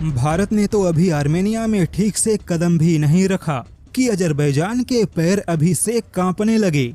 भारत ने तो अभी आर्मेनिया में ठीक से कदम भी नहीं रखा कि अजरबैजान के पैर अभी से कांपने लगे।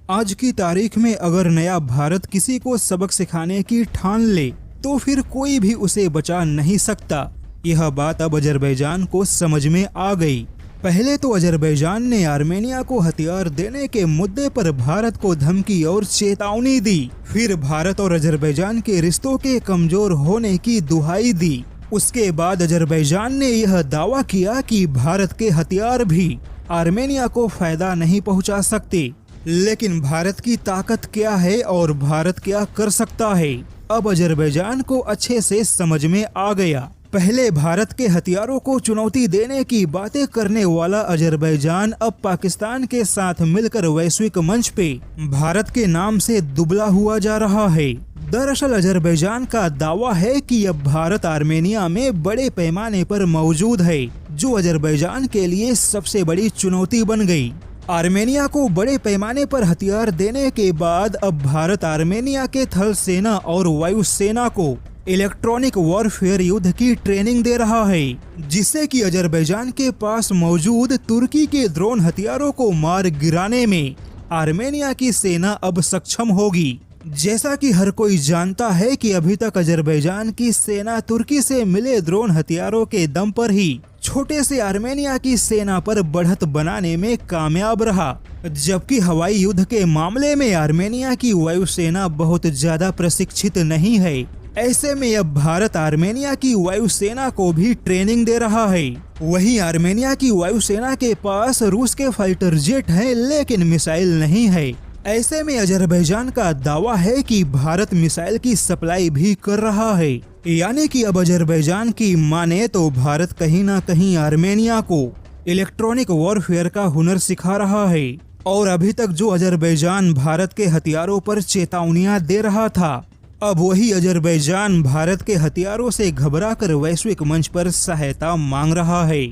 आज की तारीख में अगर नया भारत किसी को सबक सिखाने की ठान ले तो फिर कोई भी उसे बचा नहीं सकता। यह बात अब अजरबैजान को समझ में आ गई। पहले तो अजरबैजान ने आर्मेनिया को हथियार देने के मुद्दे पर भारत को धमकी और चेतावनी दी। फिर भारत और अजरबैजान के रिश्तों के कमजोर होने की दुहाई दी। उसके बाद अजरबैजान ने यह दावा किया कि भारत के हथियार भी आर्मेनिया को फायदा नहीं पहुंचा सकते। लेकिन भारत की ताकत क्या है और भारत क्या कर सकता है, अब अजरबैजान को अच्छे से समझ में आ गया। पहले भारत के हथियारों को चुनौती देने की बातें करने वाला अजरबैजान अब पाकिस्तान के साथ मिलकर वैश्विक मंच पे भारत के नाम से दुबला हुआ जा रहा है। दरअसल अजरबैजान का दावा है कि अब भारत आर्मेनिया में बड़े पैमाने पर मौजूद है, जो अजरबैजान के लिए सबसे बड़ी चुनौती बन गई। आर्मेनिया को बड़े पैमाने पर हथियार देने के बाद अब भारत आर्मेनिया के थल सेना और वायु सेना को इलेक्ट्रॉनिक वॉरफेयर युद्ध की ट्रेनिंग दे रहा है, जिससे कि अजरबैजान के पास मौजूद तुर्की के ड्रोन हथियारों को मार गिराने में आर्मेनिया की सेना अब सक्षम होगी। जैसा कि हर कोई जानता है कि अभी तक अजरबैजान की सेना तुर्की से मिले ड्रोन हथियारों के दम पर ही छोटे से आर्मेनिया की सेना पर बढ़त बनाने में कामयाब रहा, जबकि हवाई युद्ध के मामले में आर्मेनिया की वायुसेना बहुत ज्यादा प्रशिक्षित नहीं है। ऐसे में अब भारत आर्मेनिया की वायुसेना को भी ट्रेनिंग दे रहा है। वहीं आर्मेनिया की वायुसेना के पास रूस के फाइटर जेट हैं, लेकिन मिसाइल नहीं है। ऐसे में अजरबैजान का दावा है कि भारत मिसाइल की सप्लाई भी कर रहा है। यानी कि अब अजरबैजान की माने तो भारत कहीं ना कहीं आर्मेनिया को इलेक्ट्रॉनिक वॉरफेयर का हुनर सिखा रहा है। और अभी तक जो अजरबैजान भारत के हथियारों पर चेतावनियां दे रहा था, अब वही अजरबैजान भारत के हथियारों से घबराकर वैश्विक मंच पर सहायता मांग रहा है।